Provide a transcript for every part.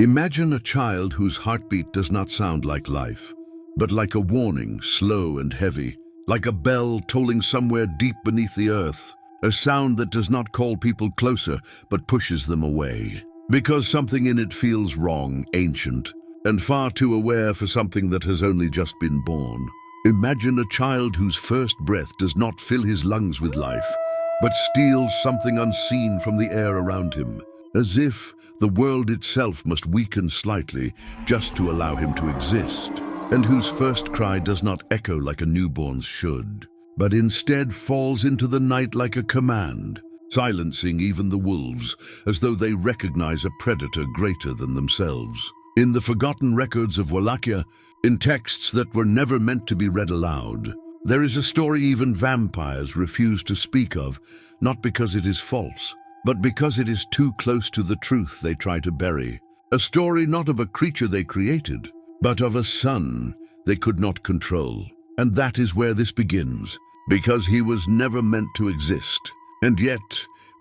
Imagine a child whose heartbeat does not sound like life, but like a warning, slow and heavy, like a bell tolling somewhere deep beneath the earth, a sound that does not call people closer, but pushes them away. Because something in it feels wrong, ancient, and far too aware for something that has only just been born. Imagine a child whose first breath does not fill his lungs with life, but steals something unseen from the air around him, as if the world itself must weaken slightly just to allow him to exist, and whose first cry does not echo like a newborn's should, but instead falls into the night like a command, silencing even the wolves, as though they recognize a predator greater than themselves. In the forgotten records of Wallachia, in texts that were never meant to be read aloud, there is a story even vampires refuse to speak of, not because it is false, but because it is too close to the truth they try to bury. A story not of a creature they created, but of a son they could not control. And that is where this begins, because he was never meant to exist. And yet,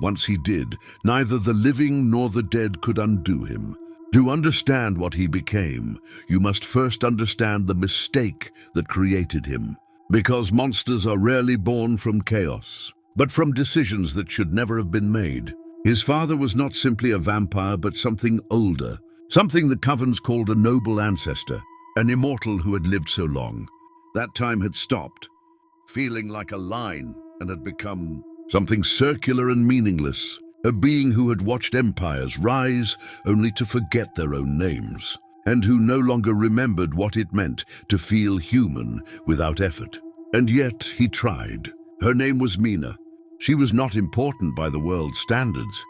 once he did, neither the living nor the dead could undo him. To understand what he became, you must first understand the mistake that created him. Because monsters are rarely born from chaos, but from decisions that should never have been made. His father was not simply a vampire, but something older, something the covens called a noble ancestor, an immortal who had lived so long. That time had stopped, feeling like a line, and had become something circular and meaningless, a being who had watched empires rise only to forget their own names, and who no longer remembered what it meant to feel human without effort. And yet he tried. Her name was Mina. She was not important by the world's standards,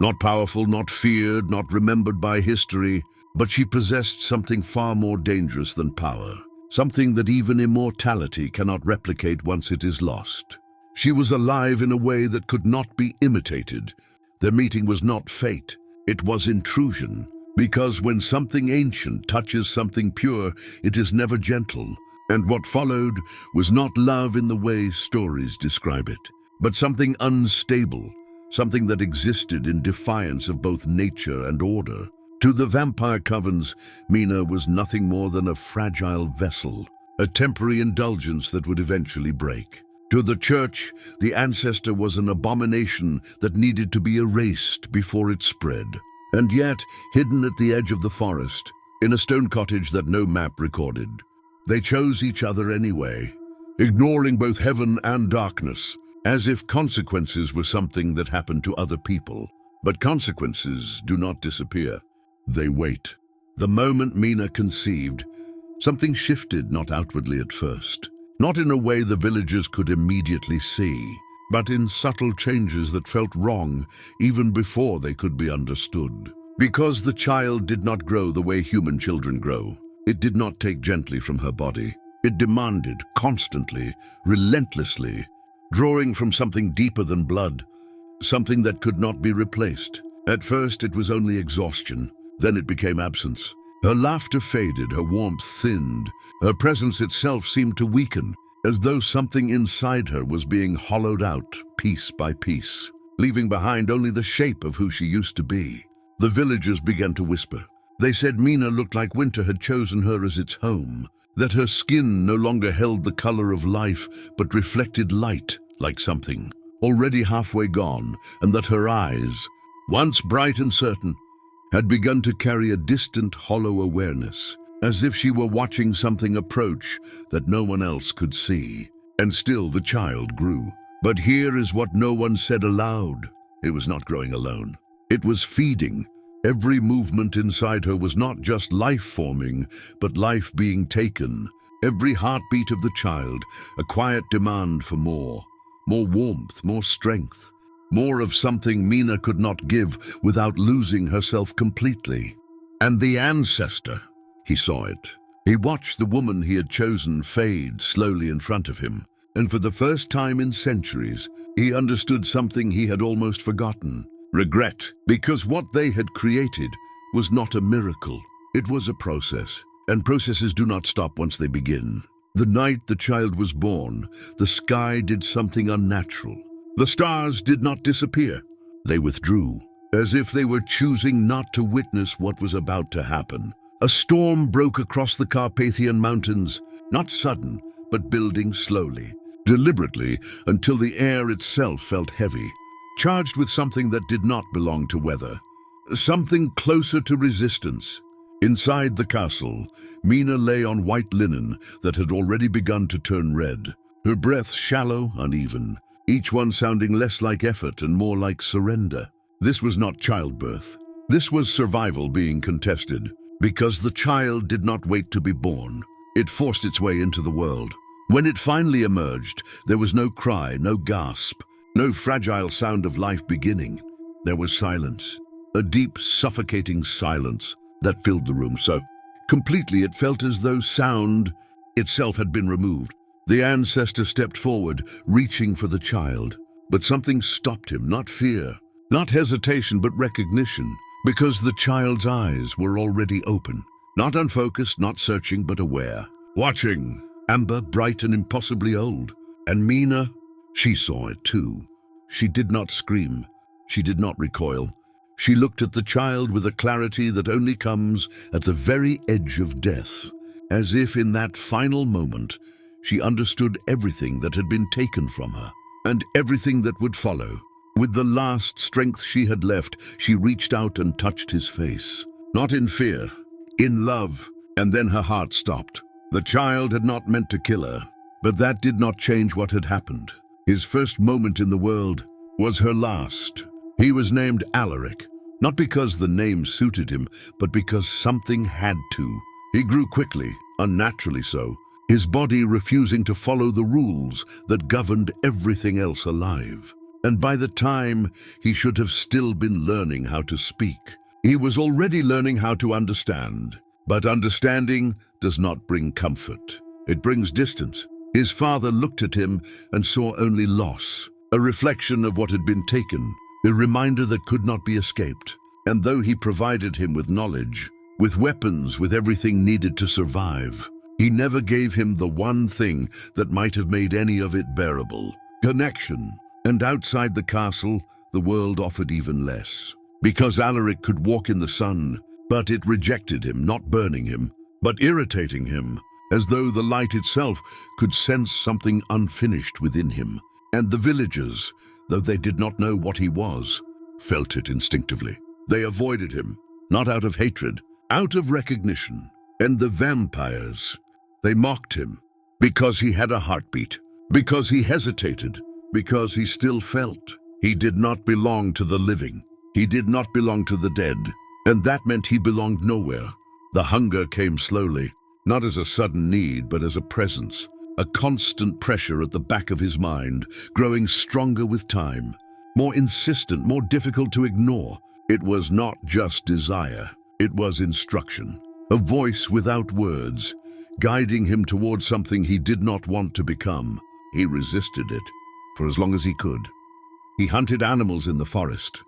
not powerful, not feared, not remembered by history, but she possessed something far more dangerous than power, something that even immortality cannot replicate once it is lost. She was alive in a way that could not be imitated. Their meeting was not fate, it was intrusion, because when something ancient touches something pure, it is never gentle. And what followed was not love in the way stories describe it, but something unstable, something that existed in defiance of both nature and order. To the vampire covens, Mina was nothing more than a fragile vessel, a temporary indulgence that would eventually break. To the church, the ancestor was an abomination that needed to be erased before it spread. And yet, hidden at the edge of the forest, in a stone cottage that no map recorded, they chose each other anyway, ignoring both heaven and darkness, as if consequences were something that happened to other people. But consequences do not disappear. They wait. The moment Mina conceived, something shifted, not outwardly at first, not in a way the villagers could immediately see, but in subtle changes that felt wrong even before they could be understood. Because the child did not grow the way human children grow. It did not take gently from her body. It demanded constantly, relentlessly, drawing from something deeper than blood, something that could not be replaced. At first it was only exhaustion, then it became absence. Her laughter faded, her warmth thinned, her presence itself seemed to weaken, as though something inside her was being hollowed out piece by piece, leaving behind only the shape of who she used to be. The villagers began to whisper. They said Mina looked like winter had chosen her as its home, that her skin no longer held the color of life but reflected light like something already halfway gone, and that her eyes, once bright and certain, had begun to carry a distant, hollow awareness, as if she were watching something approach that no one else could see. And still the child grew. But here is what no one said aloud. It was not growing alone. It was feeding. Every movement inside her was not just life forming, but life being taken. Every heartbeat of the child, a quiet demand for more warmth, more strength, more of something Mina could not give without losing herself completely. And the ancestor, he saw it. He watched the woman he had chosen fade slowly in front of him, and for the first time in centuries, he understood something he had almost forgotten. Regret, because what they had created was not a miracle. It was a process, and processes do not stop once they begin. The night the child was born, the sky did something unnatural. The stars did not disappear. They withdrew. as if they were choosing not to witness what was about to happen. A storm broke across the Carpathian Mountains, not sudden, but building slowly, deliberately, until the air itself felt heavy, charged with something that did not belong to weather, something closer to resistance. Inside the castle, Mina lay on white linen that had already begun to turn red, her breath shallow, uneven, each one sounding less like effort and more like surrender. This was not childbirth. This was survival being contested, because the child did not wait to be born. It forced its way into the world. When it finally emerged, there was no cry, no gasp, no fragile sound of life beginning. There was silence, a deep, suffocating silence that filled the room so completely it felt as though sound itself had been removed. The ancestor stepped forward, reaching for the child, but something stopped him, not fear, not hesitation, but recognition, because the child's eyes were already open, not unfocused, not searching, but aware, watching, amber, bright and impossibly old. And Mina, she saw it too. She did not scream. She did not recoil. She looked at the child with a clarity that only comes at the very edge of death, as if in that final moment she understood everything that had been taken from her, and everything that would follow. With the last strength she had left, she reached out and touched his face. Not in fear, in love, and then her heart stopped. The child had not meant to kill her, but that did not change what had happened. His first moment in the world was her last. He was named Alaric, not because the name suited him, but because something had to. He grew quickly, unnaturally so, his body refusing to follow the rules that governed everything else alive. And by the time he should have still been learning how to speak, he was already learning how to understand. But understanding does not bring comfort. It brings distance. His father looked at him and saw only loss, a reflection of what had been taken, a reminder that could not be escaped. And though he provided him with knowledge, with weapons, with everything needed to survive, he never gave him the one thing that might have made any of it bearable: connection. And outside the castle, the world offered even less. Because Alaric could walk in the sun, but it rejected him, not burning him, but irritating him, as though the light itself could sense something unfinished within him. And the villagers, though they did not know what he was, felt it instinctively. They avoided him, not out of hatred, out of recognition. And the vampires, they mocked him, because he had a heartbeat, because he hesitated, because he still felt. He did not belong to the living. He did not belong to the dead. And that meant he belonged nowhere. The hunger came slowly, not as a sudden need, but as a presence, a constant pressure at the back of his mind, growing stronger with time, more insistent, more difficult to ignore. It was not just desire, it was instruction, a voice without words, guiding him towards something he did not want to become. He resisted it for as long as he could. He hunted animals in the forest,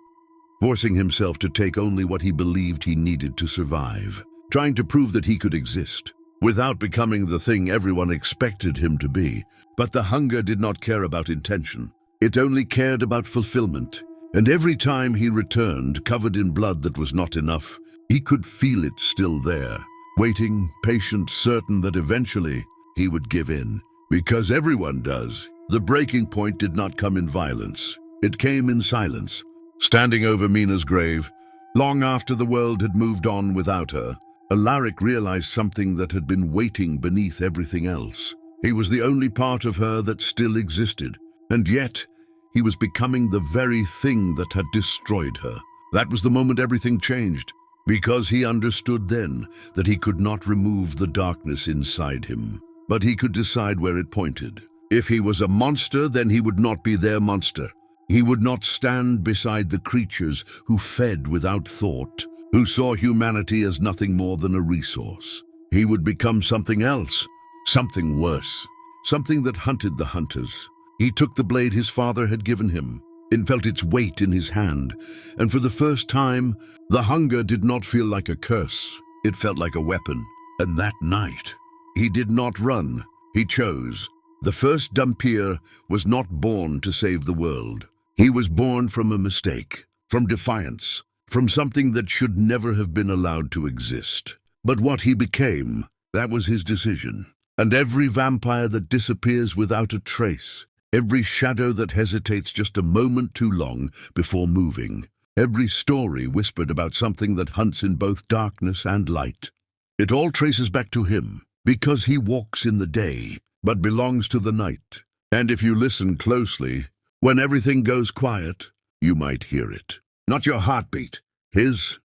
forcing himself to take only what he believed he needed to survive, trying to prove that he could exist, without becoming the thing everyone expected him to be. But the hunger did not care about intention. It only cared about fulfillment. And every time he returned, covered in blood that was not enough, he could feel it still there, waiting, patient, certain that eventually he would give in. Because everyone does. The breaking point did not come in violence. It came in silence. Standing over Mina's grave, long after the world had moved on without her, Alaric realized something that had been waiting beneath everything else. He was the only part of her that still existed, and yet he was becoming the very thing that had destroyed her. That was the moment everything changed, because he understood then that he could not remove the darkness inside him, but he could decide where it pointed. If he was a monster, then he would not be their monster. He would not stand beside the creatures who fed without thought, who saw humanity as nothing more than a resource. He would become something else, something worse, something that hunted the hunters. He took the blade his father had given him and felt its weight in his hand, and for the first time, the hunger did not feel like a curse. It felt like a weapon. And that night, he did not run. He chose. The first Dhampir was not born to save the world. He was born from a mistake, from defiance, from something that should never have been allowed to exist. But what he became, that was his decision. And every vampire that disappears without a trace, every shadow that hesitates just a moment too long before moving, every story whispered about something that hunts in both darkness and light, it all traces back to him, because he walks in the day, but belongs to the night. And if you listen closely, when everything goes quiet, you might hear it. Not your heartbeat, his.